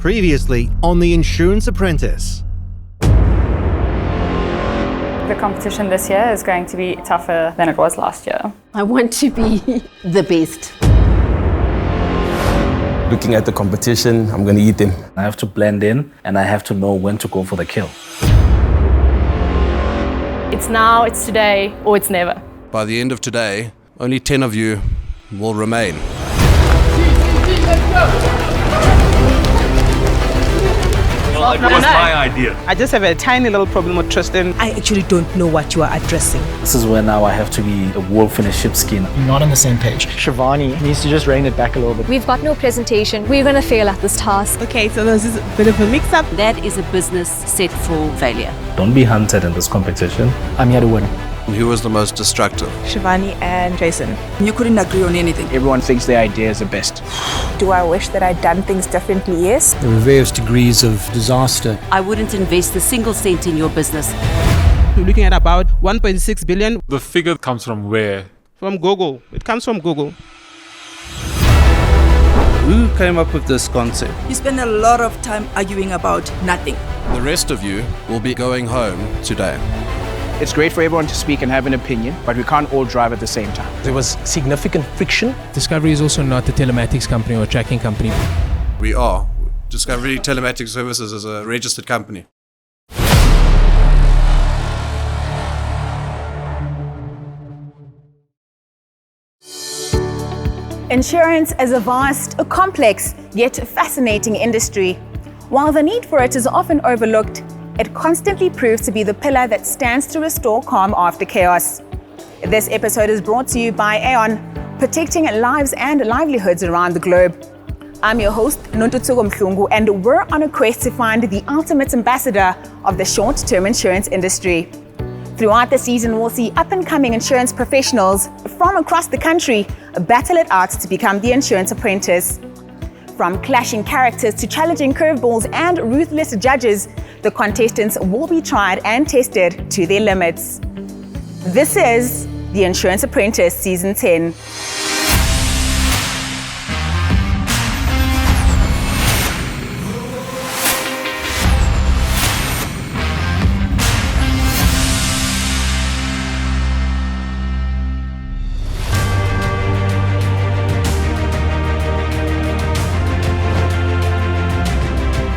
Previously on The Insurance Apprentice. The competition this year is going to be tougher than it was last year. I want to be the best. Looking at the competition, I'm going to eat them. I have to blend in and I have to know when to go for the kill. It's now, it's today, or it's never. By the end of today, only 10 of you will remain. Well, it was my idea. I just have a tiny little problem with Tristan. I actually don't know what you are addressing. This is where now I have to be a wolf in a sheepskin. You're not on the same page. Shivani needs to just rein it back a little bit. We've got no presentation. We're going to fail at this task. Okay, so there's a bit of a mix-up. That is a business set for failure. Don't be hunted in this competition. I'm here to win. Who was the most destructive? Shivani and Jason. You couldn't agree on anything. Everyone thinks their idea is the best. Do I wish that I'd done things differently? Yes. There were various degrees of disaster. I wouldn't invest a single cent in your business. We're looking at about 1.6 billion. The figure comes from where? From Google. It comes from Google. Who came up with this concept? You spend a lot of time arguing about nothing. The rest of you will be going home today. It's great for everyone to speak and have an opinion, but we can't all drive at the same time. There was significant friction. Discovery is also not a telematics company or a tracking company. We are. Discovery Telematic Services is a registered company. Insurance is a vast, complex, yet fascinating industry. While the need for it is often overlooked, it constantly proves to be the pillar that stands to restore calm after chaos. This episode is brought to you by Aon, protecting lives and livelihoods around the globe. I'm your host, Nontutsugo Mhlungu, and we're on a quest to find the ultimate ambassador of the short-term insurance industry. Throughout the season, we'll see up-and-coming insurance professionals from across the country battle it out to become the insurance apprentice. From clashing characters to challenging curveballs and ruthless judges, the contestants will be tried and tested to their limits. This is The Insurance Apprentice Season 10.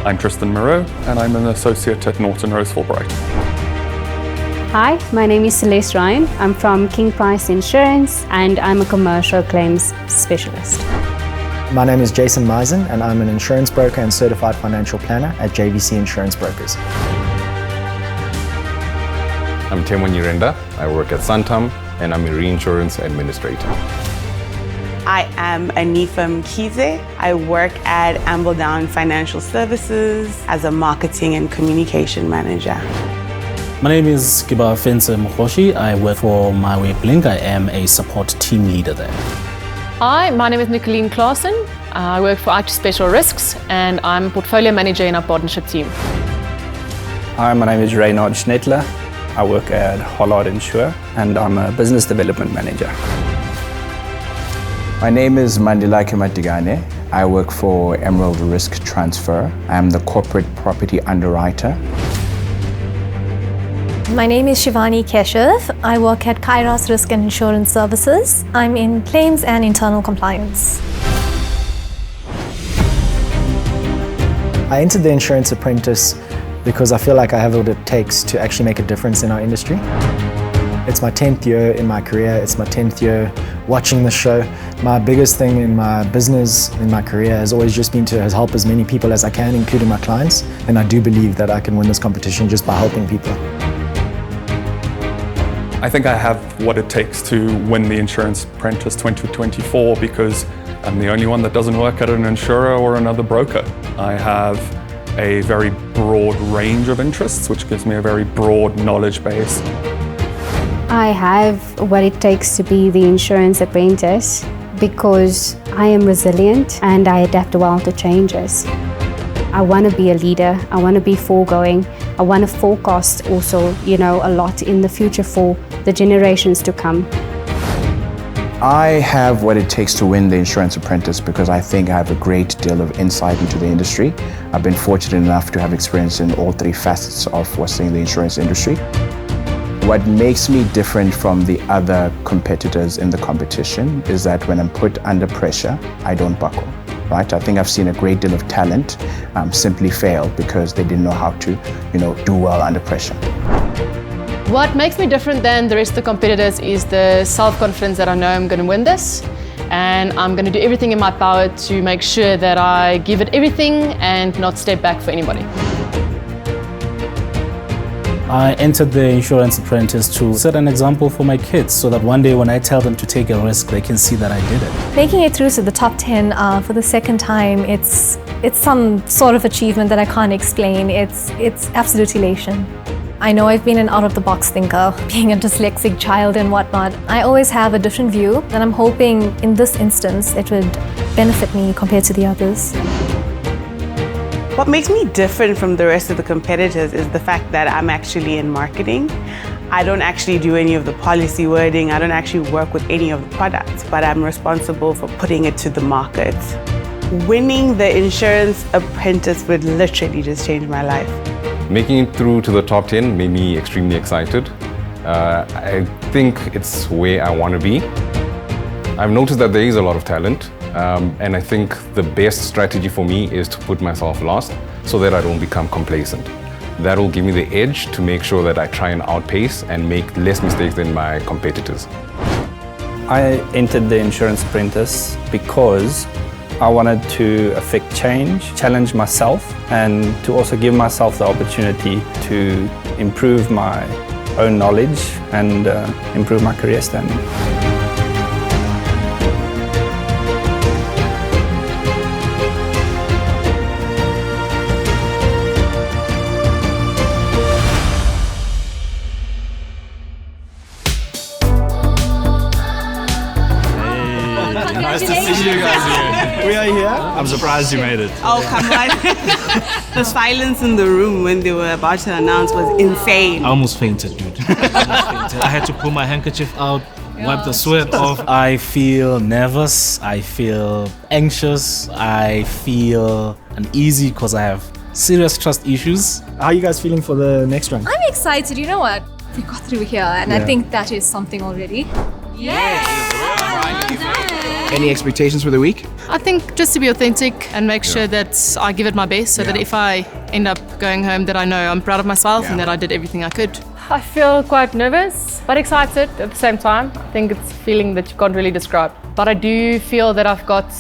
I'm Tristan Moreau, and I'm an associate at Norton Rose Fulbright. Hi, my name is Celeste Ryan. I'm from King Price Insurance and I'm a commercial claims specialist. My name is Jason Meisen, and I'm an insurance broker and certified financial planner at JVC Insurance Brokers. I'm Temwa Nyirenda. I work at Santam, and I'm a reinsurance administrator. I am Anifam Kize. I work at Ambledown Financial Services as a marketing and communication manager. My name is Kiba Fense Mukhoshi. I work for MyWayBlink. I am a support team leader there. Hi, my name is Nicoline Claassen. I work for IT Special Risks and I'm a portfolio manager in our partnership team. Hi, my name is Reynard Schnettler. I work at Hollard Insure, and I'm a business development manager. My name is Mandela Kematigane. I work for Emerald Risk Transfer. I'm the corporate property underwriter. My name is Shivani Keshav. I work at Kairos Risk and Insurance Services. I'm in claims and internal compliance. I entered the Insurance Apprentice because I feel like I have what it takes to actually make a difference in our industry. It's my 10th year in my career. It's my 10th year watching the show. My biggest thing in my business, in my career, has always just been to help as many people as I can, including my clients. And I do believe that I can win this competition just by helping people. I think I have what it takes to win the Insurance Apprentice 2024 because I'm the only one that doesn't work at an insurer or another broker. I have a very broad range of interests, which gives me a very broad knowledge base. I have what it takes to be the insurance apprentice because I am resilient and I adapt well to changes. I want to be a leader, I want to be foregoing, I want to forecast also, a lot in the future for the generations to come. I have what it takes to win the Insurance Apprentice because I think I have a great deal of insight into the industry. I've been fortunate enough to have experience in all three facets of what's in the insurance industry. What makes me different from the other competitors in the competition is that when I'm put under pressure, I don't buckle, right? I think I've seen a great deal of talent simply fail because they didn't know how to, do well under pressure. What makes me different than the rest of the competitors is the self-confidence that I know I'm going to win this, and I'm going to do everything in my power to make sure that I give it everything and not step back for anybody. I entered the Insurance Apprentice to set an example for my kids so that one day when I tell them to take a risk, they can see that I did it. Making it through to the top 10 for the second time, it's some sort of achievement that I can't explain. It's absolute elation. I know I've been an out-of-the-box thinker, being a dyslexic child and whatnot. I always have a different view, and I'm hoping in this instance it would benefit me compared to the others. What makes me different from the rest of the competitors is the fact that I'm actually in marketing. I don't actually do any of the policy wording, I don't actually work with any of the products, but I'm responsible for putting it to the market. Winning the Insurance Apprentice would literally just change my life. Making it through to the top 10 made me extremely excited. I think it's where I want to be. I've noticed that there is a lot of talent, and I think the best strategy for me is to put myself last so that I don't become complacent. That will give me the edge to make sure that I try and outpace and make less mistakes than my competitors. I entered the Insurance Apprentice because I wanted to affect change, challenge myself, and to also give myself the opportunity to improve my own knowledge and improve my career standing. Nice to see you guys here. We are here. I'm surprised you made it. Oh, come on. The silence in the room when they were about to announce was insane. I almost fainted, dude. I had to pull my handkerchief out, wipe the sweat off. I feel nervous. I feel anxious. I feel uneasy because I have serious trust issues. How are you guys feeling for the next round? I'm excited. You know what? We got through here, and I think that is something already. Any expectations for the week? I think just to be authentic and make sure that I give it my best so that if I end up going home that I know I'm proud of myself and that I did everything I could. I feel quite nervous but excited at the same time. I think it's a feeling that you can't really describe. But I do feel that I've got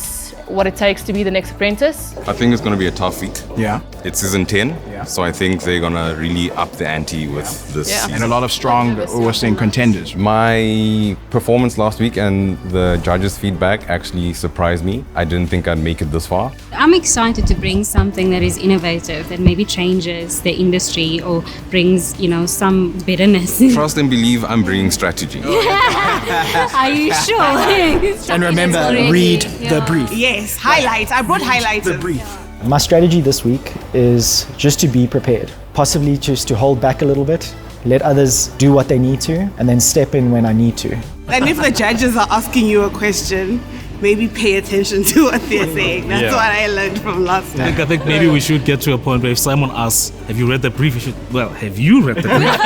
what it takes to be the next apprentice. I think it's going to be a tough week. Yeah. It's season 10, so I think they're going to really up the ante with this season. And a lot of strong, we're saying, contenders. My performance last week and the judges' feedback actually surprised me. I didn't think I'd make it this far. I'm excited to bring something that is innovative, that maybe changes the industry or brings, some bitterness. Trust and believe I'm bringing strategy. Are you sure? And remember, read the brief. Yes, highlights. I brought highlights. The brief. My strategy this week is just to be prepared. Possibly just to hold back a little bit, let others do what they need to, and then step in when I need to. And if the judges are asking you a question, maybe pay attention to what they're saying. That's what I learned from last time. I think maybe we should get to a point where if Simon asks, have you read the brief? You should, well, have you read the brief?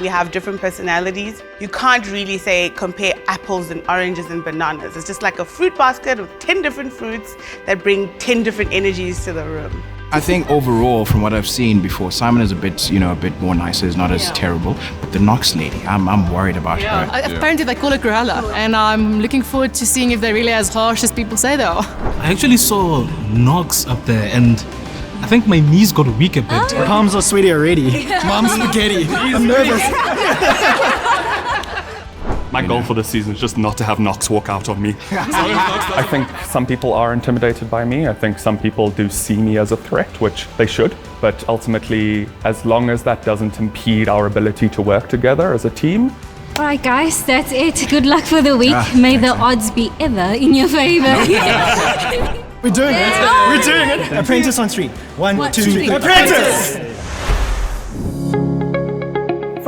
We have different personalities. You can't really say compare apples and oranges and bananas. It's just like a fruit basket with 10 different fruits that bring 10 different energies to the room. I think overall, from what I've seen before, Simon is a bit more nicer, is not as terrible. But the Knox lady, I'm worried about her. Apparently they call it Gorilla, and I'm looking forward to seeing if they're really as harsh as people say they are. I actually saw Knox up there and I think my knees got weak a bit. Palms are sweaty already. Mom's spaghetti. I'm nervous. My goal for this season is just not to have Knox walk out on me. I think some people are intimidated by me. I think some people do see me as a threat, which they should. But ultimately, as long as that doesn't impede our ability to work together as a team. All right, guys, that's it. Good luck for the week. May the odds be ever in your favor. We're doing it. We're doing it. Apprentice on 3. 1, 2, 3. Apprentice!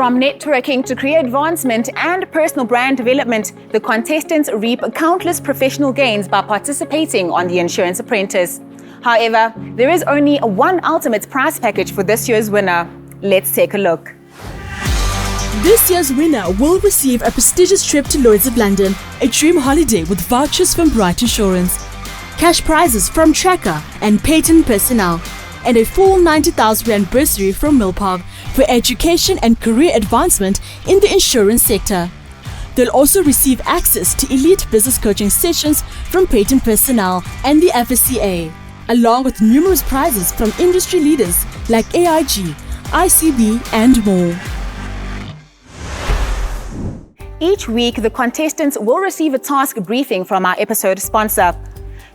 From networking to career advancement and personal brand development, the contestants reap countless professional gains by participating on The Insurance Apprentice. However, there is only one ultimate prize package for this year's winner. Let's take a look. This year's winner will receive a prestigious trip to Lloyd's of London, a dream holiday with vouchers from Bright Insurance, cash prizes from Tracker and Payton Personnel, and a full 90,000 Rand bursary from Millpark for education and career advancement in the insurance sector. They'll also receive access to elite business coaching sessions from Payton Personnel and the FSCA, along with numerous prizes from industry leaders like AIG, ICB and more. Each week, the contestants will receive a task briefing from our episode sponsor.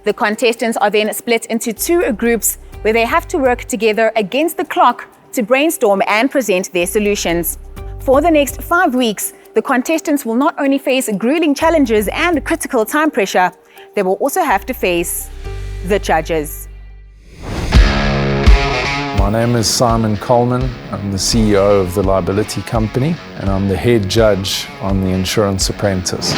The contestants are then split into two groups where they have to work together against the clock to brainstorm and present their solutions. For the next 5 weeks, the contestants will not only face grueling challenges and critical time pressure, they will also have to face the judges. My name is Simon Coleman. I'm the CEO of the Liability Company and I'm the head judge on The Insurance Apprentice.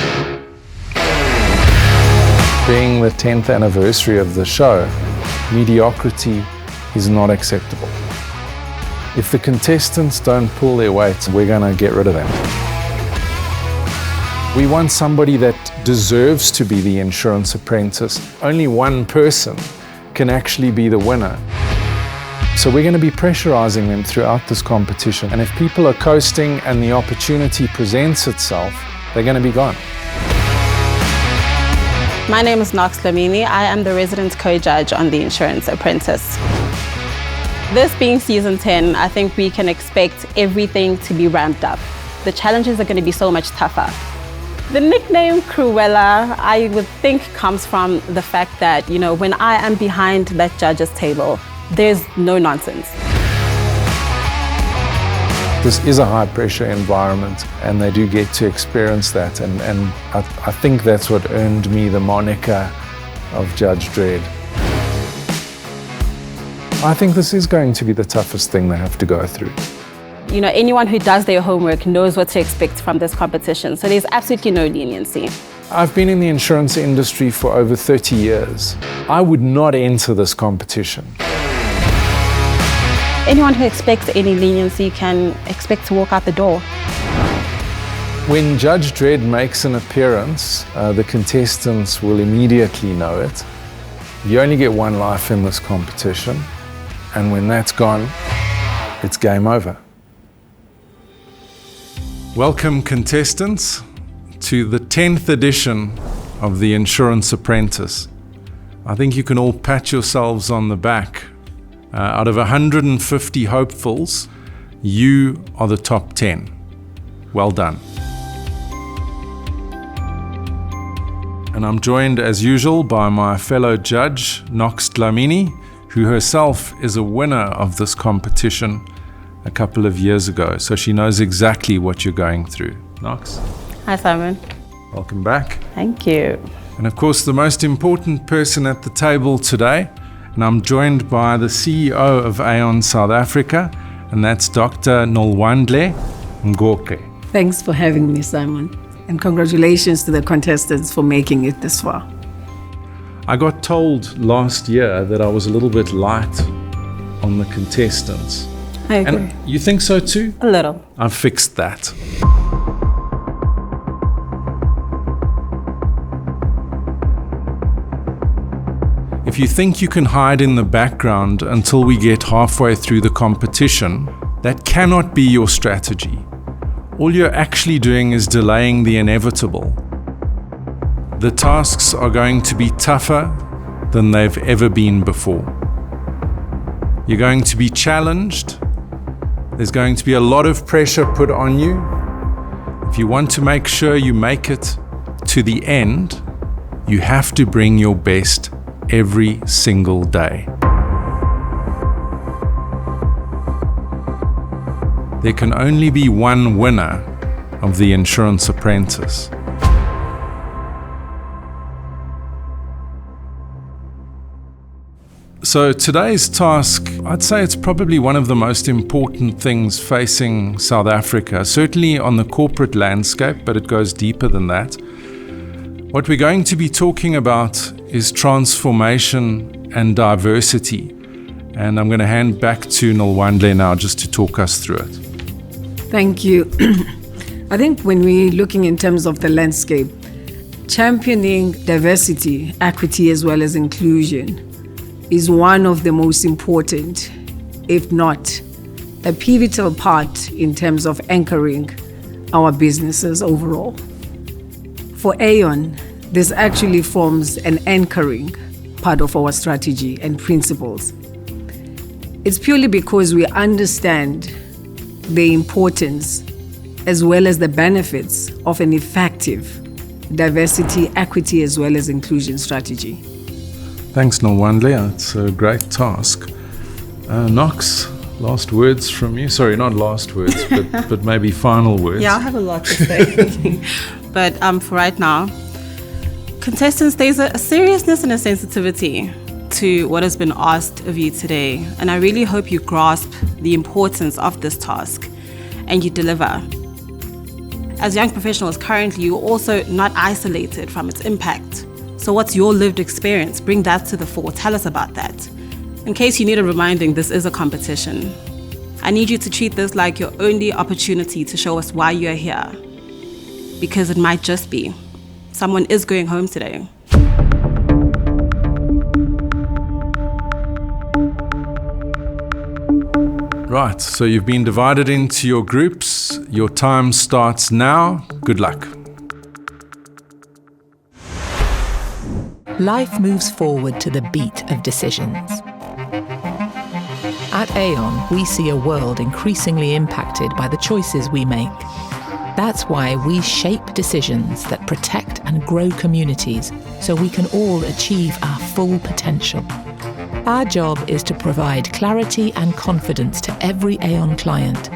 Being the 10th anniversary of the show, mediocrity is not acceptable. If the contestants don't pull their weight, we're going to get rid of them. We want somebody that deserves to be the Insurance Apprentice. Only one person can actually be the winner. So we're going to be pressurizing them throughout this competition. And if people are coasting and the opportunity presents itself, they're going to be gone. My name is Knox Lamini. I am the resident co-judge on The Insurance Apprentice. This being season 10, I think we can expect everything to be ramped up. The challenges are going to be so much tougher. The nickname Cruella, I would think, comes from the fact that, when I am behind that judge's table, there's no nonsense. This is a high-pressure environment and they do get to experience that, and I think that's what earned me the moniker of Judge Dredd. I think this is going to be the toughest thing they have to go through. Anyone who does their homework knows what to expect from this competition, so there's absolutely no leniency. I've been in the insurance industry for over 30 years. I would not enter this competition. Anyone who expects any leniency can expect to walk out the door. When Judge Dredd makes an appearance, the contestants will immediately know it. You only get one life in this competition, and when that's gone, it's game over. Welcome, contestants, to the 10th edition of The Insurance Apprentice. I think you can all pat yourselves on the back. Out of 150 hopefuls, you are the top 10. Well done. And I'm joined as usual by my fellow judge, Knox Dlamini, who herself is a winner of this competition a couple of years ago. So she knows exactly what you're going through. Knox? Hi, Simon. Welcome back. Thank you. And of course, the most important person at the table today, and I'm joined by the CEO of Aon South Africa, and that's Dr. Nolwandle Mgoke. Thanks for having me, Simon. And congratulations to the contestants for making it this far. I got told last year that I was a little bit light on the contestants. I agree. And you think so too? A little. I've fixed that. If you think you can hide in the background until we get halfway through the competition, that cannot be your strategy. All you're actually doing is delaying the inevitable. The tasks are going to be tougher than they've ever been before. You're going to be challenged. There's going to be a lot of pressure put on you. If you want to make sure you make it to the end, you have to bring your best every single day. There can only be one winner of The Insurance Apprentice. So today's task, I'd say it's probably one of the most important things facing South Africa, certainly on the corporate landscape, but it goes deeper than that. What we're going to be talking about is transformation and diversity. And I'm going to hand back to Nolwandle now just to talk us through it. Thank you. I think when we're looking in terms of the landscape, championing diversity, equity, as well as inclusion is one of the most important, if not a pivotal part in terms of anchoring our businesses overall. For Aon, this actually forms an anchoring part of our strategy and principles. It's purely because we understand the importance as well as the benefits of an effective diversity, equity, as well as inclusion strategy. Thanks, Nolwandle. It's a great task. Knox, last words from you? Sorry, not last words, but maybe final words. Yeah, I have a lot to say. But for right now, contestants, there's a seriousness and a sensitivity to what has been asked of you today. And I really hope you grasp the importance of this task and you deliver. As young professionals currently, you're also not isolated from its impact. So what's your lived experience? Bring that to the fore. Tell us about that. In case you need a reminding, this is a competition. I need you to treat this like your only opportunity to show us why you're here. Because it might just be. Someone is going home today. Right, so you've been divided into your groups. Your time starts now. Good luck. Life moves forward to the beat of decisions. At Aon, we see a world increasingly impacted by the choices we make. That's why we shape decisions that protect and grow communities so we can all achieve our full potential. Our job is to provide clarity and confidence to every Aon client,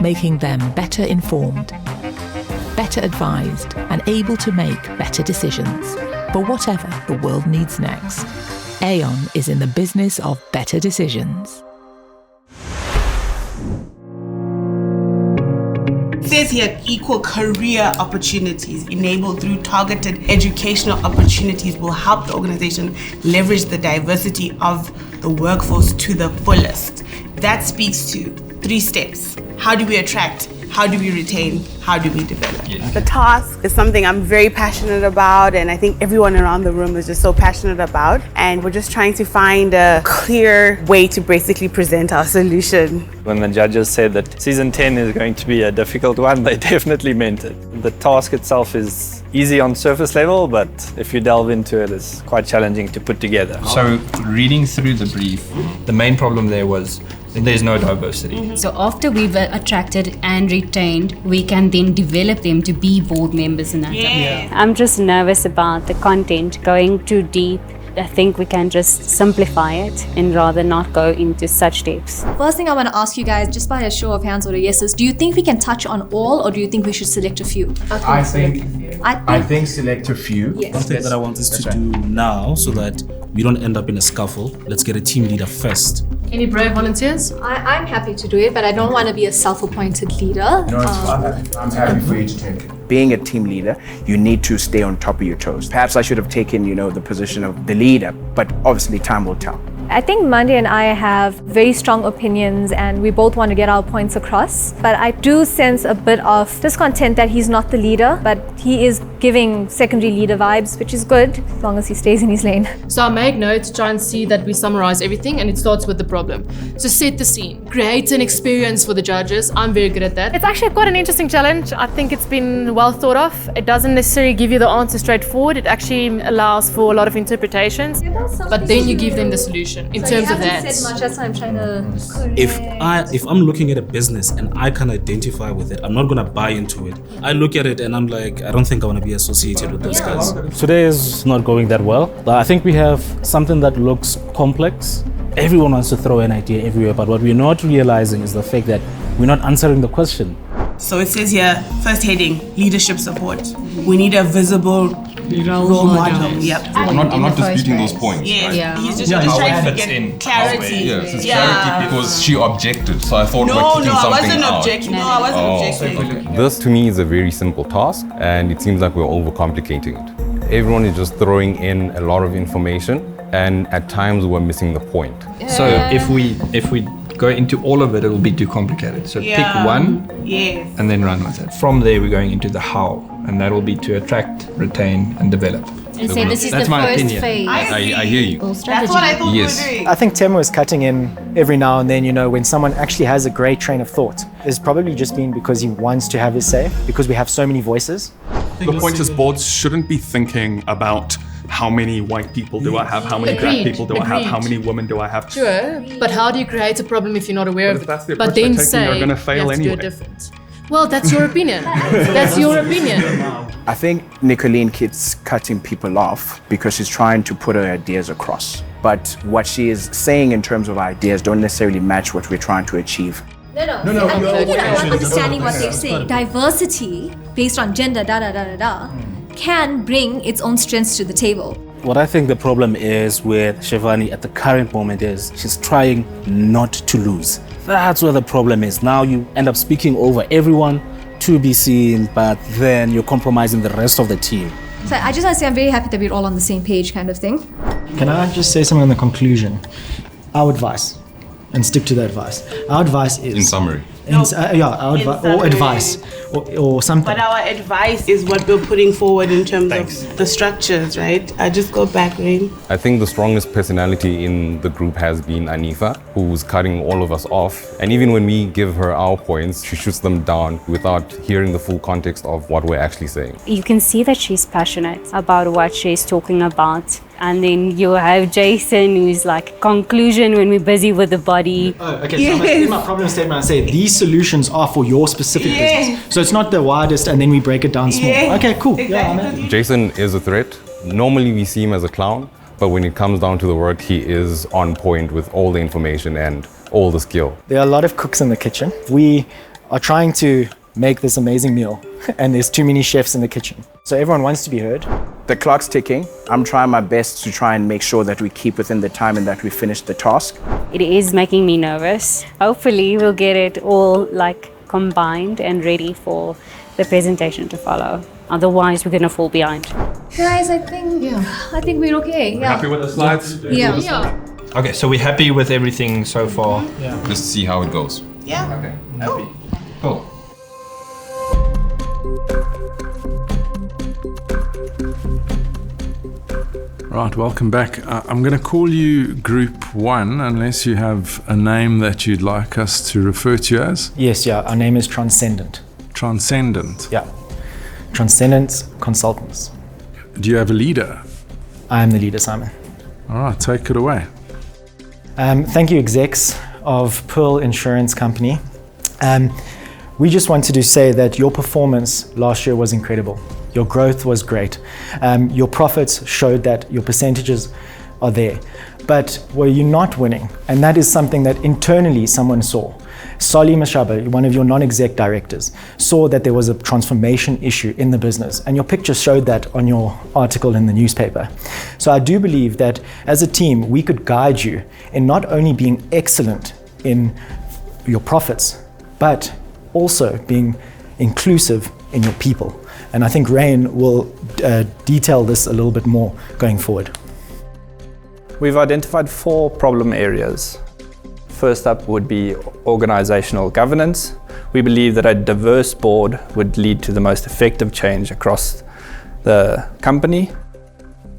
making them better informed, better advised, and able to make better decisions for whatever the world needs next. Aon is in the business of better decisions. It says here, equal career opportunities enabled through targeted educational opportunities will help the organization leverage the diversity of the workforce to the fullest. That speaks to 3 steps. How do we attract? How do we retain? How do we develop? Yeah. The task is something I'm very passionate about, and I think everyone around the room is just so passionate about. And we're just trying to find a clear way to basically present our solution. When the judges said that season 10 is going to be a difficult one, they definitely meant it. The task itself is easy on surface level, but if you delve into it, it's quite challenging to put together. So reading through the brief, the main problem there was there's no diversity. So after we've attracted and retained, we can then develop them to be board members in that. I'm just nervous about the content going too deep. I think we can just simplify it and rather not go into such depths. First thing I want to ask you guys, just by a show of hands or a yeses, do you think we can touch on all, or do you think we should select a few? I think select a few. Yes. One thing that I want us to do now, so that we don't end up in a scuffle, let's get a team leader first. Any brave volunteers? I'm happy to do it, but I don't want to be a self-appointed leader. No, it's fine. I'm happy for you to take it. Being a team leader, you need to stay on top of your toes. Perhaps I should have taken, the position of the leader, but obviously time will tell. I think Mandy and I have very strong opinions and we both want to get our points across. But I do sense a bit of discontent that he's not the leader, but he is giving secondary leader vibes, which is good as long as he stays in his lane. So I make notes, try and see that we summarize everything, and it starts with the problem. So set the scene, create an experience for the judges. I'm very good at that. It's actually quite an interesting challenge. I think it's been well thought of. It doesn't necessarily give you the answer straightforward. It actually allows for a lot of interpretations, but then you give them the solution. In terms of that, said much, that's why I'm trying to. If I'm looking at a business and I can identify with it, I'm not gonna buy into it. I look at it and I'm like, I don't think I want to be associated with those guys. Today is not going that well. I think we have something that looks complex. Everyone wants to throw an idea everywhere, but what we're not realizing is the fact that we're not answering the question. So it says here, first heading, leadership support. We need a visible Role model. Yep. I'm not disputing those points. Yes. Right? Yeah. He's just Yeah, trying how to it fits get in. clarity. Yes, it's Yeah. clarity because she objected. So I thought No, we're keeping I something wasn't out. objecting. No, I wasn't objecting. This to me is a very simple task, and it seems like we're overcomplicating it. Everyone is just throwing in a lot of information, and at times we're missing the point. So if we go into all of it, it will be too complicated. So pick one, Yes. and then run with it. From there, we're going into the how, and that will be to attract, retain, and develop. And say this is That's the my first opinion. phase. I hear you. That's what I thought we were doing. I think Tim was cutting in every now and then, when someone actually has a great train of thought. It's probably just been because he wants to have his say, because we have so many voices. The point is, boards shouldn't be thinking about how many white people do I have, how many black people do I have, how many women do I have. Sure, but how do you create a problem if you're not aware of it? That's the But approach they're then taking, say they're gonna you fail have to do anyway. it different. Well, that's your opinion. That's your opinion. I think Nicolene keeps cutting people off because she's trying to put her ideas across. But what she is saying in terms of ideas don't necessarily match what we're trying to achieve. No. I'm not understanding what they're saying. Diversity based on gender, can bring its own strengths to the table. What I think the problem is with Shivani at the current moment is she's trying not to lose. That's where the problem is. Now you end up speaking over everyone to be seen, but then you're compromising the rest of the team. So I just want to say I'm very happy that we're all on the same page kind of thing. Can I just say something on the conclusion? Our advice, and stick to the advice. Our advice is... In summary. Or advice, or something. But our advice is what we're putting forward in terms of the structures, right? I just go back, Rain. I think the strongest personality in the group has been Anifa, who's cutting all of us off. And even when we give her our points, she shoots them down without hearing the full context of what we're actually saying. You can see that she's passionate about what she's talking about. And then you have Jason, who's like, conclusion when we're busy with the body. So in my problem statement, I say these solutions are for your specific business. So it's not the widest, and then we break it down small. Okay, cool. Exactly. Jason is a threat. Normally we see him as a clown, but when it comes down to the work, he is on point with all the information and all the skill. There are a lot of cooks in the kitchen. We are trying to make this amazing meal, and there's too many chefs in the kitchen. So everyone wants to be heard. The clock's ticking. I'm trying my best to try and make sure that we keep within the time and that we finish the task. It is making me nervous. Hopefully we'll get it all combined and ready for the presentation to follow. Otherwise we're gonna fall behind. Guys, I think we're okay. We're happy with the slides? Yeah. Okay, so we're happy with everything so far. Just see how it goes. Yeah. Okay, happy. Cool. Right, welcome back. I'm going to call you Group 1 unless you have a name that you'd like us to refer to you as. Yes, our name is Transcendent. Transcendent. Yeah. Transcendent Consultants. Do you have a leader? I am the leader, Simon. All right, take it away. Thank you, execs of Pearl Insurance Company. We just wanted to say that your performance last year was incredible. Your growth was great. Your profits showed that your percentages are there. But were you not winning? And that is something that internally someone saw. Sali Mashaba, one of your non-exec directors, saw that there was a transformation issue in the business, and your picture showed that on your article in the newspaper. So I do believe that as a team, we could guide you in not only being excellent in your profits, but also being inclusive in your people. And I think Rain will detail this a little bit more going forward. We've identified 4 problem areas. First up would be organizational governance. We believe that a diverse board would lead to the most effective change across the company.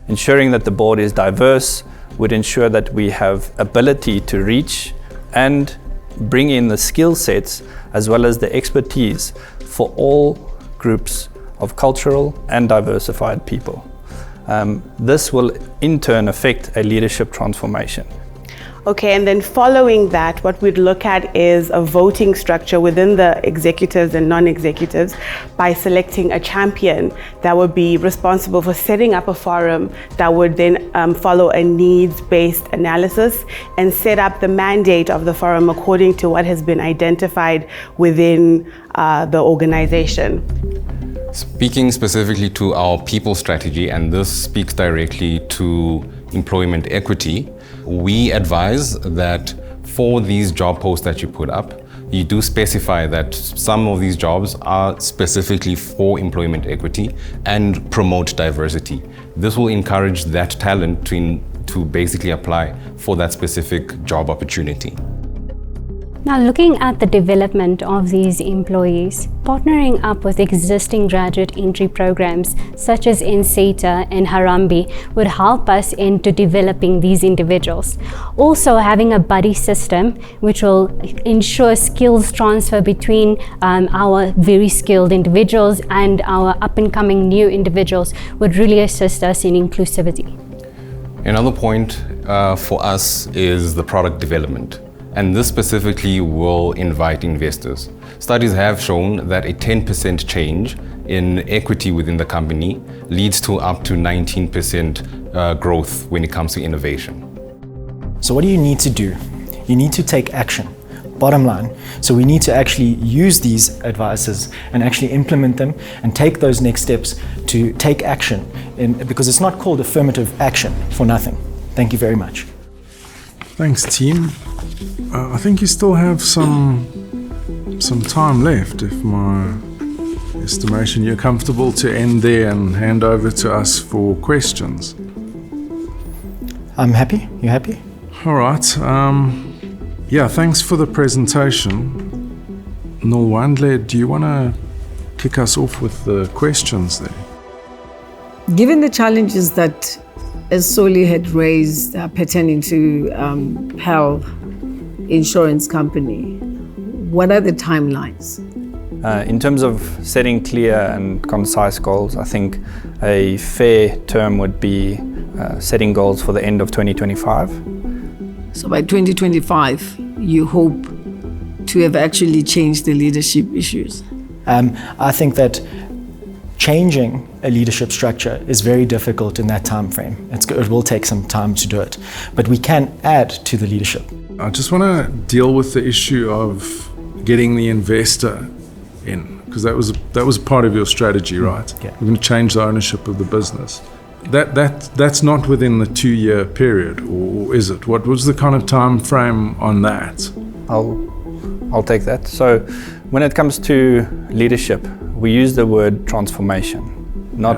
Ensuring that the board is diverse would ensure that we have ability to reach and bring in the skill sets as well as the expertise for all groups of cultural and diversified people. This will in turn affect a leadership transformation. Okay, and then following that, what we'd look at is a voting structure within the executives and non-executives by selecting a champion that would be responsible for setting up a forum that would then follow a needs-based analysis and set up the mandate of the forum according to what has been identified within the organization. Speaking specifically to our people strategy, and this speaks directly to employment equity, we advise that for these job posts that you put up, you do specify that some of these jobs are specifically for employment equity and promote diversity. This will encourage that talent to basically apply for that specific job opportunity. Now, looking at the development of these employees, partnering up with existing graduate entry programs such as NSETA and Harambee would help us into developing these individuals. Also, having a buddy system which will ensure skills transfer between our very skilled individuals and our up-and-coming new individuals would really assist us in inclusivity. Another point for us is the product development. And this specifically will invite investors. Studies have shown that a 10% change in equity within the company leads to up to 19% growth when it comes to innovation. So what do you need to do? You need to take action. Bottom line. So we need to actually use these advices and actually implement them and take those next steps to take action, because it's not called affirmative action for nothing. Thank you very much. Thanks, team. I think you still have some time left, if my estimation. You're comfortable to end there and hand over to us for questions? I'm happy. You happy? All right. Yeah, thanks for the presentation. Nolwandle, do you want to kick us off with the questions there? Given the challenges that Soli had raised pertaining to health insurance company, what are the timelines? In terms of setting clear and concise goals, I think a fair term would be setting goals for the end of 2025. So by 2025, you hope to have actually changed the leadership issues? I think that changing a leadership structure is very difficult in that time frame. It will take some time to do it, but we can add to the leadership. I just want to deal with the issue of getting the investor in, because that was part of your strategy, right? Yeah. We're going to change the ownership of the business. That's not within the 2-year period, or is it? What was the kind of time frame on that? I'll take that. So when it comes to leadership, we use the word transformation, not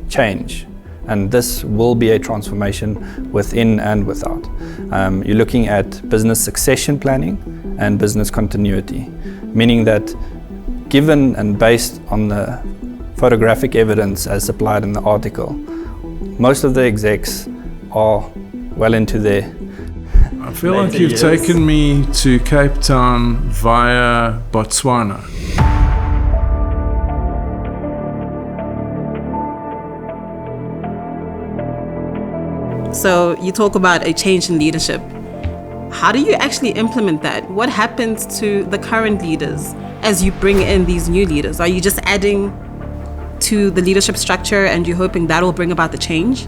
change. And this will be a transformation within and without. You're looking at business succession planning and business continuity, meaning that given and based on the photographic evidence as supplied in the article, most of the execs are well into their I feel like you've taken me to Cape Town via Botswana. So you talk about a change in leadership. How do you actually implement that? What happens to the current leaders as you bring in these new leaders? Are you just adding to the leadership structure and you're hoping that will bring about the change?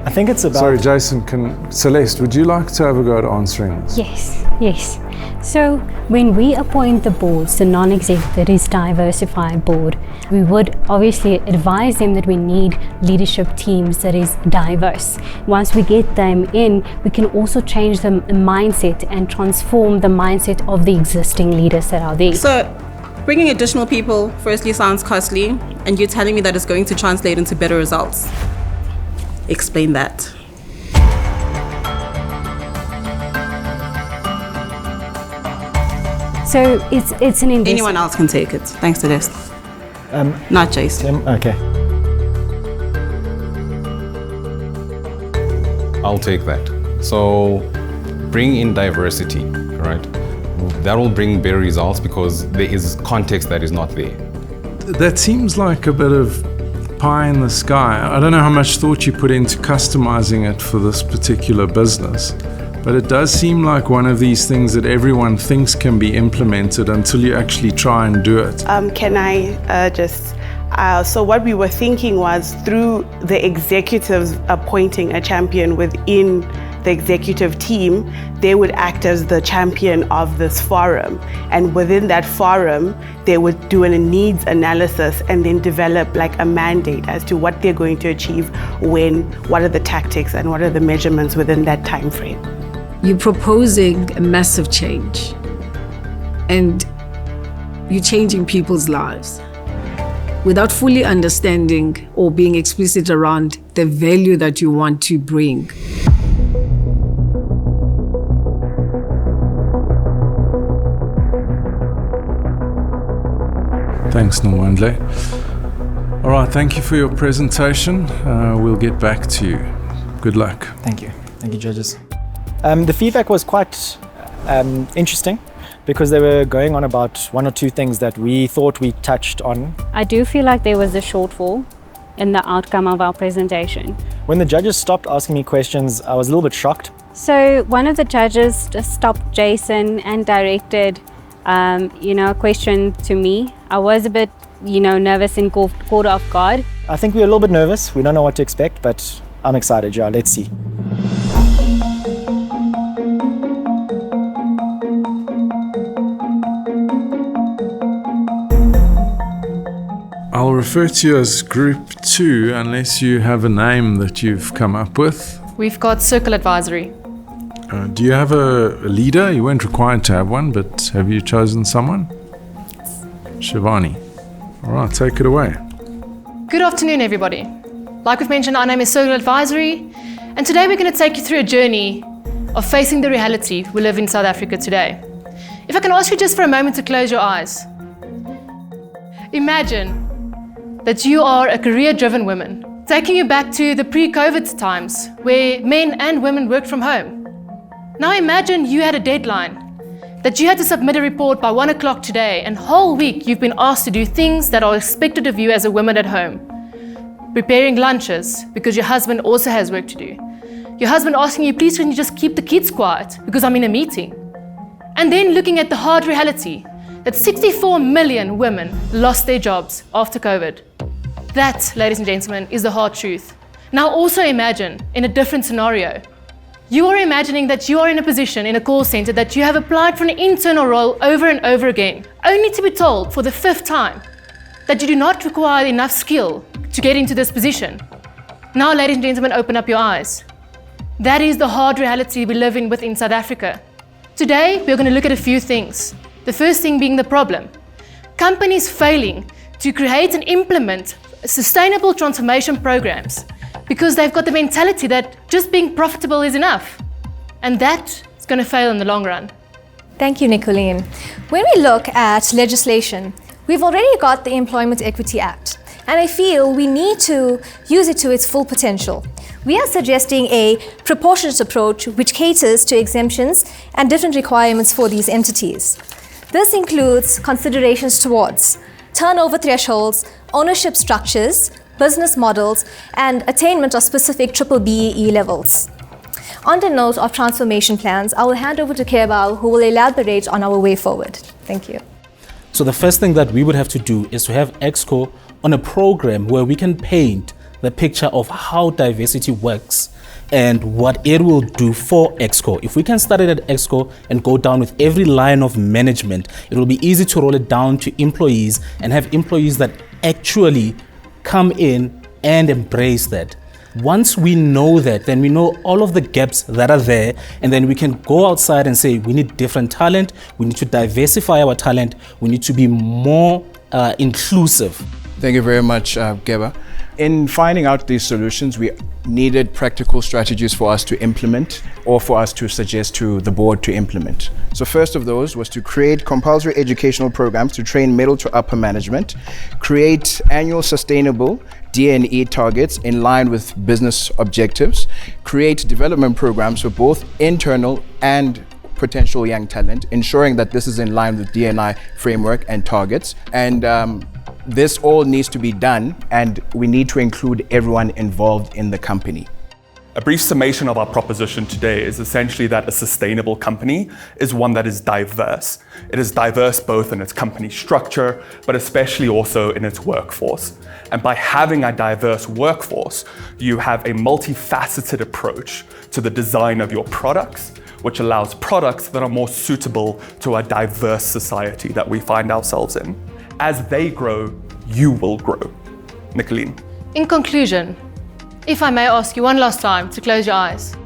I think it's about... Sorry, Jason, Celeste, would you like to have a go at answering this? Yes. So when we appoint the boards, the non-executive diversified board, we would obviously advise them that we need leadership teams that is diverse. Once we get them in, we can also change the mindset and transform the mindset of the existing leaders that are there. So bringing additional people firstly sounds costly, and you're telling me that it's going to translate into better results. Explain that. So it's an investment. Anyone else can take it, thanks to this. Not Jason. Okay. I'll take that. So bring in diversity, right? That will bring better results because there is context that is not there. That seems like a bit of pie in the sky. I don't know how much thought you put into customizing it for this particular business, But it does seem like one of these things that everyone thinks can be implemented until you actually try and do it. Can I so what we were thinking was through the executives appointing a champion within the executive team, they would act as the champion of this forum. And within that forum, they would do a needs analysis and then develop like a mandate as to what they're going to achieve when, what are the tactics and what are the measurements within that time frame. You're proposing a massive change and you're changing people's lives without fully understanding or being explicit around the value that you want to bring. Thanks, Nwandle. All right, thank you for your presentation. We'll get back to you. Good luck. Thank you. Thank you, judges. The feedback was quite interesting because they were going on about one or two things that we thought we touched on. I do feel like there was a shortfall in the outcome of our presentation. When the judges stopped asking me questions, I was a little bit shocked. So one of the judges just stopped Jason and directed a question to me. I was a bit, nervous and caught off guard. I think we were a little bit nervous. We don't know what to expect, but I'm excited, yeah, let's see. I'll refer to you as Group 2 unless you have a name that you've come up with. We've got Circle Advisory. Do you have a leader? You weren't required to have one, but have you chosen someone? Shivani. All right, take it away. Good afternoon, everybody. Like we've mentioned, our name is Circle Advisory, and today we're going to take you through a journey of facing the reality we live in South Africa today. If I can ask you just for a moment to close your eyes. Imagine that you are a career-driven woman, taking you back to the pre-COVID times where men and women worked from home. Now imagine you had a deadline, that you had to submit a report by 1 o'clock today, and whole week you've been asked to do things that are expected of you as a woman at home. Preparing lunches because your husband also has work to do. Your husband asking you, please can you just keep the kids quiet because I'm in a meeting. And then looking at the hard reality that 64 million women lost their jobs after COVID. That, ladies and gentlemen, is the hard truth. Now also imagine in a different scenario. You are imagining that you are in a position in a call center that you have applied for an internal role over and over again, only to be told for the 5th time that you do not require enough skill to get into this position. Now, ladies and gentlemen, open up your eyes. That is the hard reality we live in within South Africa. Today, we're going to look at a few things. The first thing being the problem. Companies failing to create and implement sustainable transformation programs because they've got the mentality that just being profitable is enough. And that is going to fail in the long run. Thank you, Nicolene. When we look at legislation, we've already got the Employment Equity Act, and I feel we need to use it to its full potential. We are suggesting a proportionate approach which caters to exemptions and different requirements for these entities. This includes considerations towards turnover thresholds, ownership structures, business models, and attainment of specific BBBEE levels. On the note of transformation plans, I will hand over to Kebao, who will elaborate on our way forward. Thank you. So the first thing that we would have to do is to have Exco on a program where we can paint the picture of how diversity works and what it will do for Exco. If we can start it at Exco and go down with every line of management, it will be easy to roll it down to employees and have employees that actually come in and embrace that. Once we know that, then we know all of the gaps that are there, and then we can go outside and say we need different talent, we need to diversify our talent, we need to be more inclusive. Thank you very much, Geba. In finding out these solutions, we needed practical strategies for us to implement or for us to suggest to the board to implement. So first of those was to create compulsory educational programs to train middle to upper management, create annual sustainable D&E targets in line with business objectives, create development programs for both internal and potential young talent, ensuring that this is in line with D&I framework and targets. And this all needs to be done, and we need to include everyone involved in the company. A brief summation of our proposition today is essentially that a sustainable company is one that is diverse. It is diverse both in its company structure, but especially also in its workforce. And by having a diverse workforce, you have a multifaceted approach to the design of your products, which allows products that are more suitable to a diverse society that we find ourselves in. As they grow, you will grow. Nicolene. In conclusion, if I may ask you one last time to close your eyes.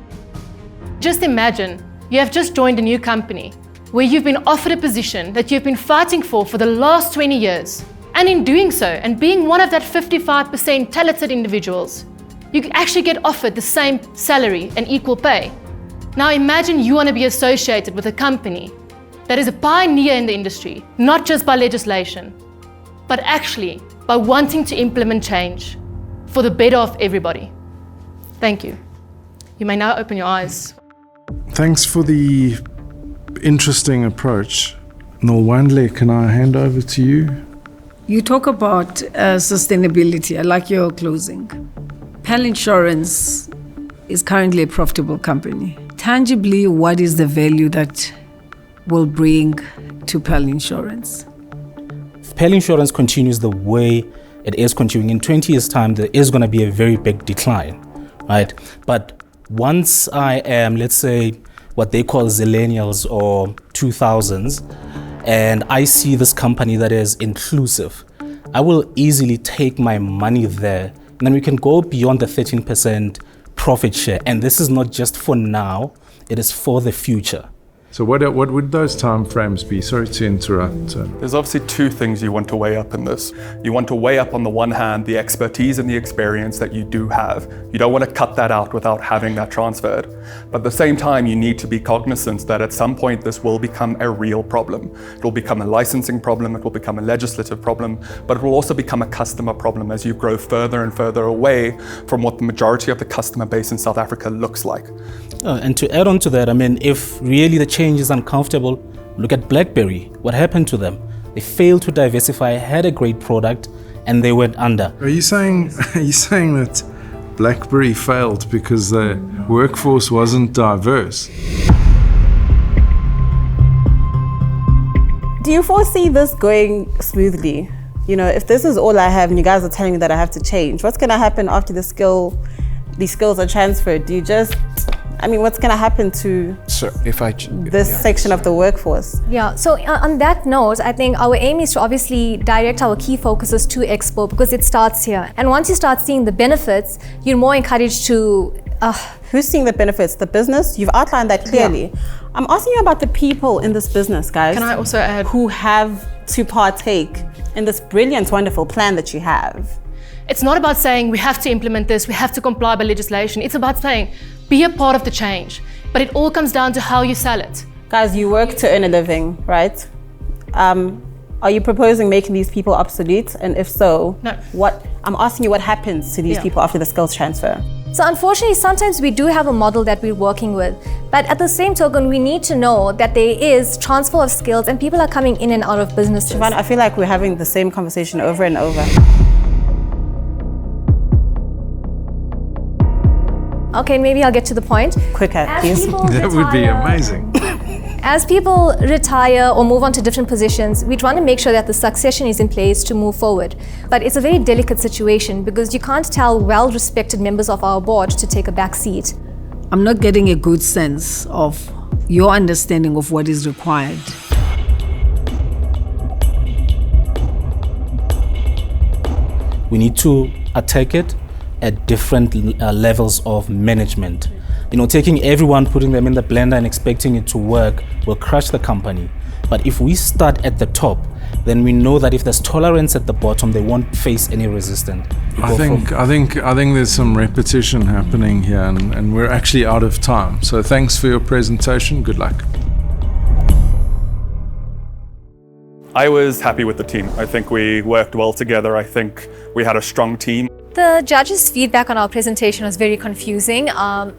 Just imagine you have just joined a new company where you've been offered a position that you've been fighting for the last 20 years. And in doing so, and being one of that 55% talented individuals, you actually get offered the same salary and equal pay. Now imagine you want to be associated with a company that is a pioneer in the industry, not just by legislation, but actually by wanting to implement change for the better of everybody. Thank you. You may now open your eyes. Thanks for the interesting approach. Nolwandle, can I hand over to you? You talk about sustainability. I like your closing. Pell Insurance is currently a profitable company. Tangibly, what is the value that will bring to Pell Insurance? If Pell Insurance continues the way it is continuing, in 20 years' time, there is going to be a very big decline, right? But once I am, let's say, what they call zillennials or 2000s, and I see this company that is inclusive, I will easily take my money there, and then we can go beyond the 13% profit share. And this is not just for now, it is for the future. So what would those time frames be? Sorry to interrupt. There's obviously two things you want to weigh up in this. You want to weigh up on the one hand the expertise and the experience that you do have. You don't want to cut that out without having that transferred. But at the same time, you need to be cognizant that at some point this will become a real problem. It will become a licensing problem, it will become a legislative problem, but it will also become a customer problem as you grow further and further away from what the majority of the customer base in South Africa looks like. And to add on to that, I mean, if really the change is uncomfortable, look at BlackBerry. What happened to them? They failed to diversify, had a great product, and they went under. Are you saying that BlackBerry failed because the workforce wasn't diverse? Do you foresee this going smoothly? You know, if this is all I have and you guys are telling me that I have to change, what's going to happen after these skills are transferred? Do you just... what's going to happen to this section of the workforce? Yeah, so on that note, I think our aim is to obviously direct our key focuses to Expo because it starts here. And once you start seeing the benefits, you're more encouraged to... Who's seeing the benefits? The business? You've outlined that clearly. Yeah. I'm asking you about the people in this business, guys. Can I also add? Who have to partake in this brilliant, wonderful plan that you have. It's not about saying we have to implement this, we have to comply by legislation. It's about saying, be a part of the change. But it all comes down to how you sell it. Guys, you work to earn a living, right? Are you proposing making these people obsolete? And if so, no. I'm asking you what happens to these people after the skills transfer? So unfortunately, sometimes we do have a model that we're working with. But at the same token, we need to know that there is transfer of skills and people are coming in and out of businesses. Siobhan, I feel like we're having the same conversation over and over. Okay, maybe I'll get to the point. Quicker, please. That would be amazing. As people retire or move on to different positions, we try to make sure that the succession is in place to move forward. But it's a very delicate situation because you can't tell well-respected members of our board to take a back seat. I'm not getting a good sense of your understanding of what is required. We need to attack it at different levels of management. You know, taking everyone, putting them in the blender and expecting it to work will crush the company. But if we start at the top, then we know that if there's tolerance at the bottom, they won't face any resistance. I think there's some repetition happening here, and we're actually out of time. So thanks for your presentation. Good luck. I was happy with the team. I think we worked well together. I think we had a strong team. The judges' feedback on our presentation was very confusing.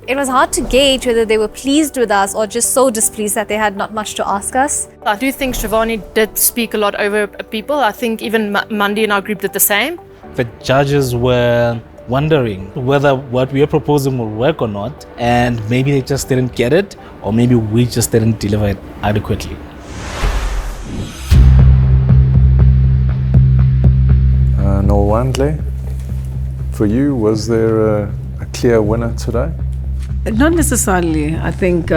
It was hard to gauge whether they were pleased with us or just so displeased that they had not much to ask us. I do think Shivani did speak a lot over people. I think even Mandy in our group did the same. The judges were wondering whether what we are proposing will work or not, and maybe they just didn't get it, or maybe we just didn't deliver it adequately. Nwandle, for you, was there a clear winner today? Not necessarily. I think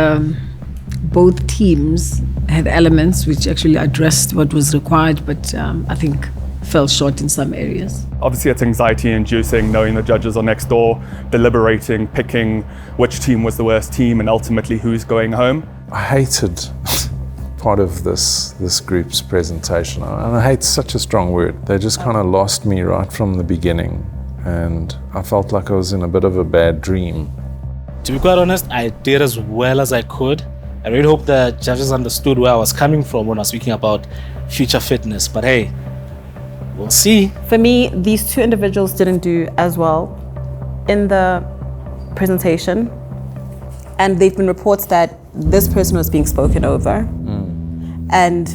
both teams had elements which actually addressed what was required, but I think fell short in some areas. Obviously it's anxiety inducing, knowing the judges are next door, deliberating, picking which team was the worst team and ultimately who's going home. I hated part of this group's presentation, and I hate such a strong word. They just kind of lost me right from the beginning, and I felt like I was in a bit of a bad dream. To be quite honest, I did as well as I could. I really hope the judges understood where I was coming from when I was speaking about future fitness, but hey, we'll see. For me, these two individuals didn't do as well in the presentation, and there have been reports that this person was being spoken over. And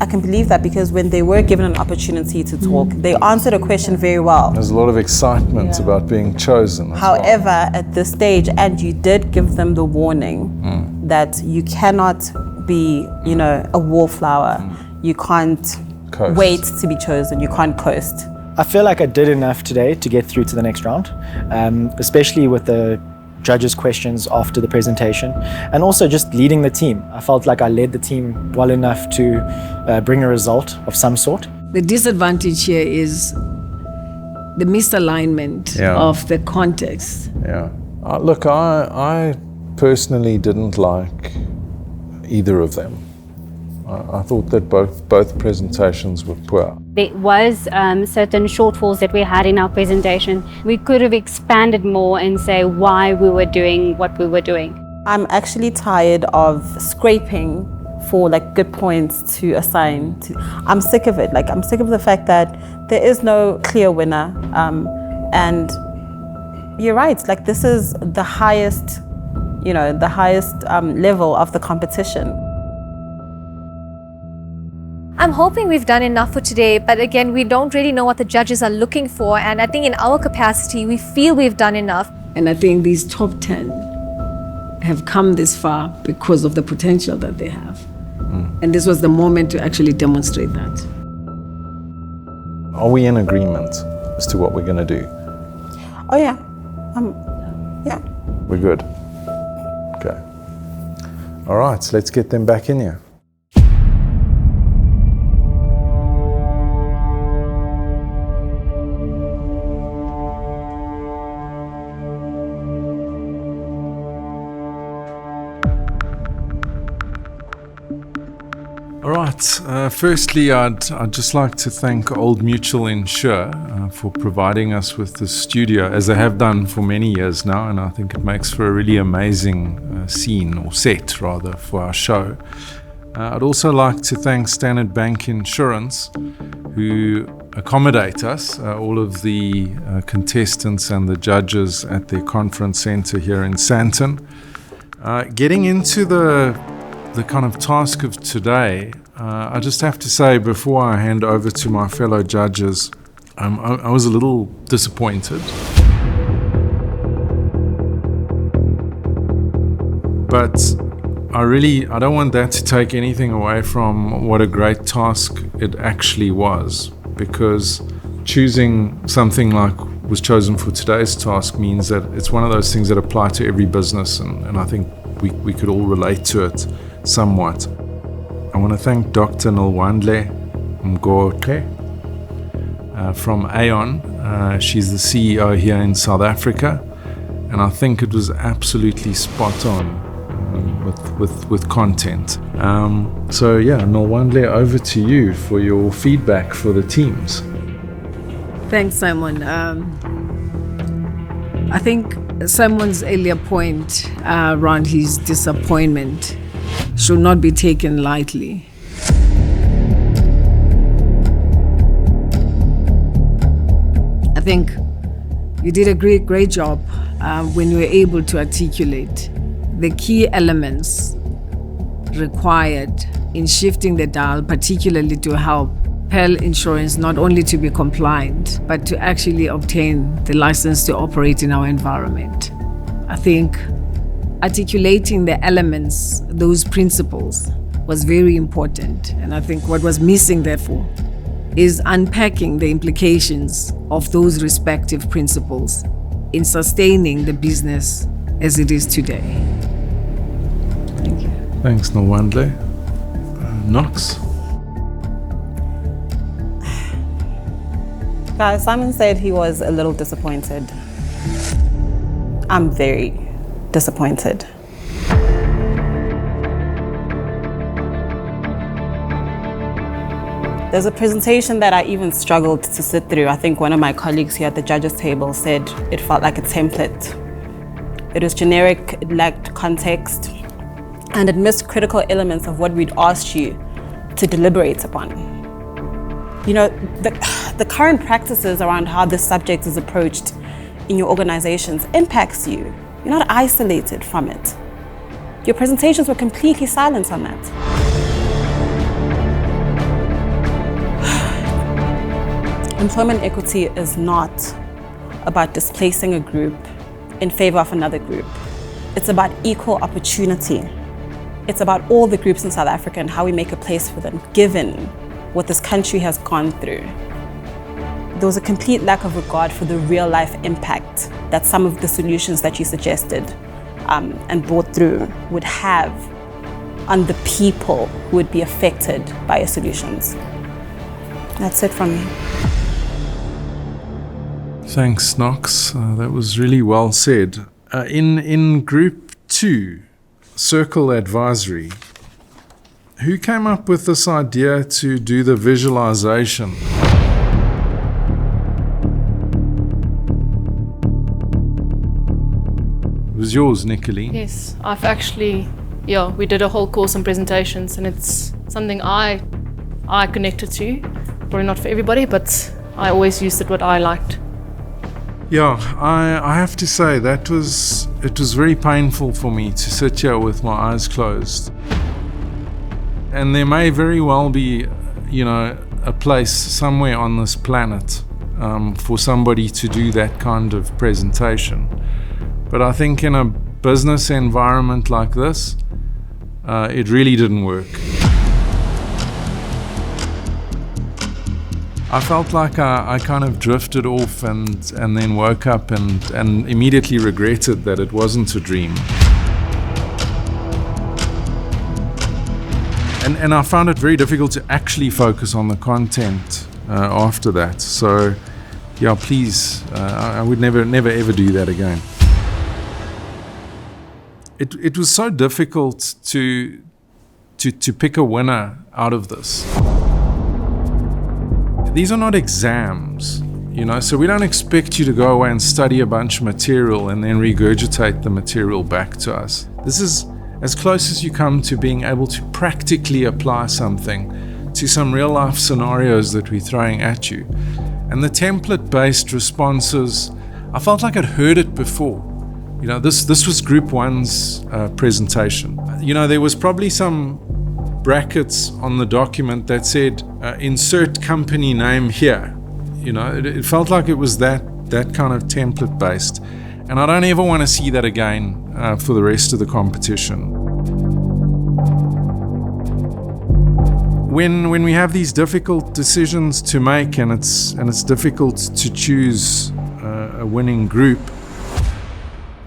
I can believe that because when they were given an opportunity to talk, they answered a question very well. There's a lot of excitement about being chosen. However, at this stage, and you did give them the warning that you cannot be, a wallflower. You can't wait to be chosen. You can't coast. I feel like I did enough today to get through to the next round, especially with the judges' questions after the presentation, and also just leading the team. I felt like I led the team well enough to bring a result of some sort. The disadvantage here is the misalignment of the context. Yeah. Look, I personally didn't like either of them. I thought that both presentations were poor. There was certain shortfalls that we had in our presentation. We could have expanded more and say why we were doing what we were doing. I'm actually tired of scraping for good points to assign. I'm sick of it. I'm sick of the fact that there is no clear winner. And you're right. This is the highest, level of the competition. I'm hoping we've done enough for today, but again, we don't really know what the judges are looking for, and I think in our capacity, we feel we've done enough. And I think these top 10 have come this far because of the potential that they have. And this was the moment to actually demonstrate that. Are we in agreement as to what we're going to do? Oh yeah. Yeah. We're good. Okay. All right, so let's get them back in here. All right, firstly, I'd just like to thank Old Mutual Insure for providing us with the studio, as they have done for many years now, and I think it makes for a really amazing scene, or set rather, for our show. I'd also like to thank Standard Bank Insurance, who accommodate us, all of the contestants and the judges at their conference centre here in Sandton. Getting into the kind of task of today, I just have to say, before I hand over to my fellow judges, I was a little disappointed. But I don't want that to take anything away from what a great task it actually was, because choosing something like was chosen for today's task means that it's one of those things that apply to every business, and I think we could all relate to it somewhat. I want to thank Dr. Nwandle Mgoke from Aon. She's the CEO here in South Africa, and I think it was absolutely spot on with content. So yeah, Nwandle, over to you for your feedback for the teams. Thanks, Simon. I think Simon's earlier point around his disappointment should not be taken lightly. I think you did a great job when you were able to articulate the key elements required in shifting the dial, particularly to help compel insurance not only to be compliant, but to actually obtain the license to operate in our environment. I think articulating the elements, those principles, was very important. And I think what was missing, therefore, is unpacking the implications of those respective principles in sustaining the business as it is today. Thank you. Thanks, Nwandle. Knox? Guys, Simon said he was a little disappointed. I'm very disappointed. There's a presentation that I even struggled to sit through. I think one of my colleagues here at the judges' table said it felt like a template. It was generic, it lacked context, and it missed critical elements of what we'd asked you to deliberate upon. You know, the current practices around how this subject is approached in your organizations impacts you. You're not isolated from it. Your presentations were completely silent on that. Employment equity is not about displacing a group in favor of another group. It's about equal opportunity. It's about all the groups in South Africa and how we make a place for them, given what this country has gone through. There was a complete lack of regard for the real life impact that some of the solutions that you suggested and brought through would have on the people who would be affected by your solutions. That's it from me. Thanks, Knox. That was really well said. In Group 2, Circle Advisory, who came up with this idea to do the visualization? It was yours, Nicoline. Yes, I've actually, we did a whole course on presentations, and it's something I connected to. Probably not for everybody, but I always used it what I liked. Yeah, I have to say it was very painful for me to sit here with my eyes closed. And there may very well be, a place somewhere on this planet for somebody to do that kind of presentation. But I think in a business environment like this, it really didn't work. I felt like I kind of drifted off and then woke up and immediately regretted that it wasn't a dream. And I found it very difficult to actually focus on the content after that. So, please, I would never ever do that again. It was so difficult to pick a winner out of this. These are not exams, so we don't expect you to go away and study a bunch of material and then regurgitate the material back to us. This is as close as you come to being able to practically apply something to some real life scenarios that we're throwing at you. And the template-based responses, I felt like I'd heard it before. This was Group 1's presentation. There was probably some brackets on the document that said insert company name here. It felt like it was that kind of template based, and I don't ever want to see that again for the rest of the competition. When we have these difficult decisions to make and it's difficult to choose a winning group,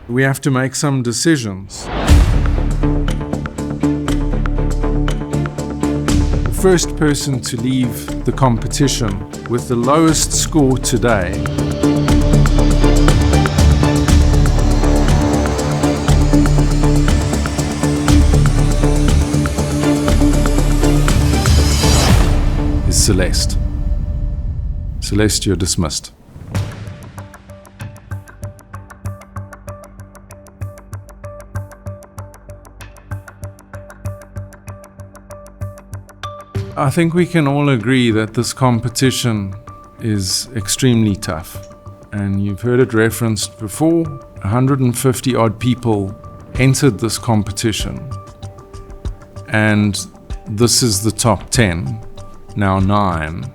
we have to make some decisions. First person to leave the competition with the lowest score today is Celeste. Celeste, you're dismissed. I think we can all agree that this competition is extremely tough. And you've heard it referenced before, 150 odd people entered this competition. And this is the top 10. now 9.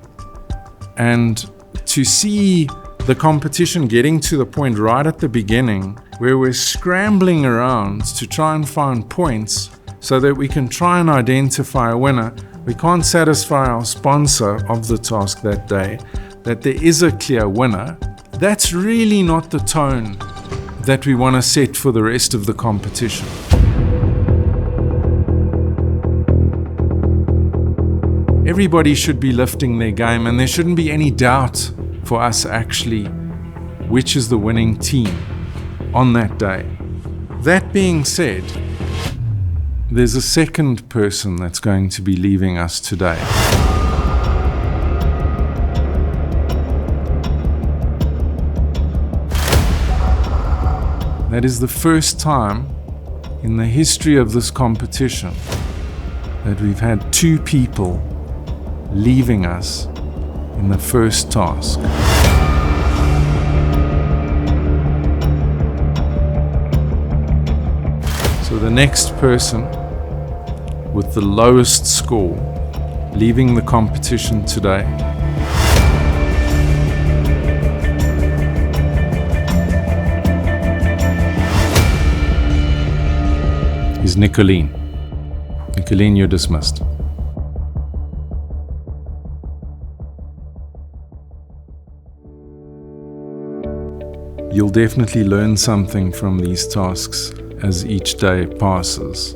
And to see the competition getting to the point right at the beginning where we're scrambling around to try and find points so that we can try and identify a winner. We can't satisfy our sponsor of the task that day that there is a clear winner. That's really not the tone that we want to set for the rest of the competition. Everybody should be lifting their game, and there shouldn't be any doubt for us actually which is the winning team on that day. That being said, there's a second person that's going to be leaving us today. That is the first time in the history of this competition that we've had 2 people leaving us in the first task. So the next person with the lowest score leaving the competition today is Nicolene. Nicolene, you're dismissed. You'll definitely learn something from these tasks as each day passes.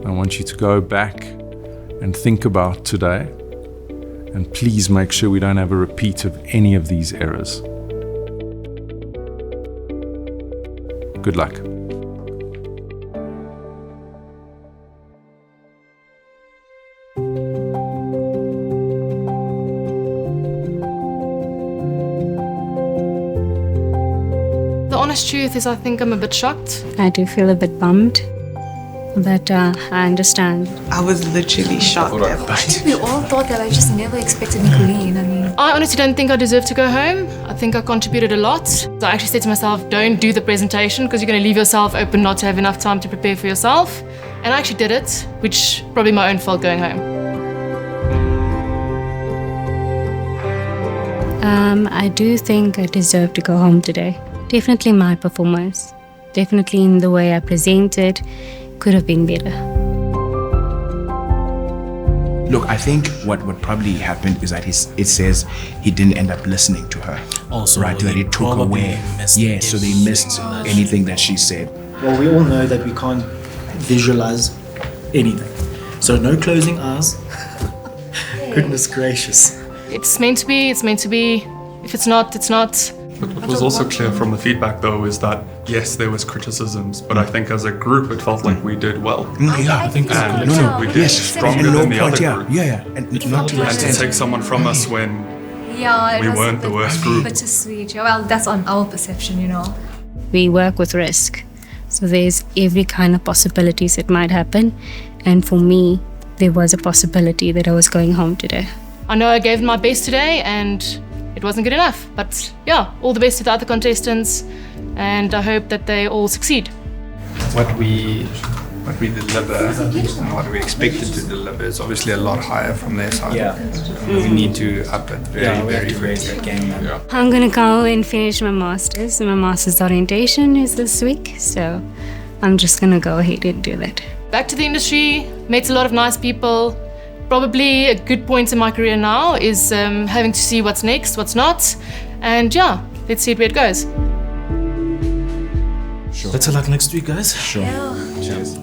I want you to go back and think about today, and please make sure we don't have a repeat of any of these errors. Good luck. The honest truth is I think I'm a bit shocked. I do feel a bit bummed, but I understand. I was literally shocked. We all thought that. I just never expected Nicolene. I mean, I honestly don't think I deserve to go home. I think I contributed a lot. So I actually said to myself, don't do the presentation because you're going to leave yourself open not to have enough time to prepare for yourself. And I actually did it, which probably my own fault going home. I do think I deserve to go home today. Definitely my performance. Definitely in the way I presented. Could have been better. Look, I think what probably happened is that it says he didn't end up listening to her. Also, right, that he took away. Yeah, so they missed anything that she said. Well, we all know that we can't visualize anything. So no closing eyes. Goodness gracious. It's meant to be, it's meant to be. If it's not, it's not. But what was also clear from the feedback, though, is that yes, there was criticisms, but I think as a group, it felt like we did well. I think so. We did stronger than the other group. Yeah. And not to take someone from us when we weren't the worst group. Bittersweet. Well, that's on our perception, you know. We work with risk. So there's every kind of possibilities that might happen. And for me, there was a possibility that I was going home today. I know I gave my best today and it wasn't good enough. But yeah, all the best to the other contestants and I hope that they all succeed. What we deliver and what we expected to deliver is obviously a lot higher from their side. Yeah. We need to up it very quickly. I'm going to go and finish my master's. My master's orientation is this week. So I'm just going to go ahead and do that. Back to the industry, met a lot of nice people. Probably a good point in my career now is having to see what's next, what's not. And yeah, let's see where it goes. Sure. Better luck next week, guys. Sure. Yeah. Cheers.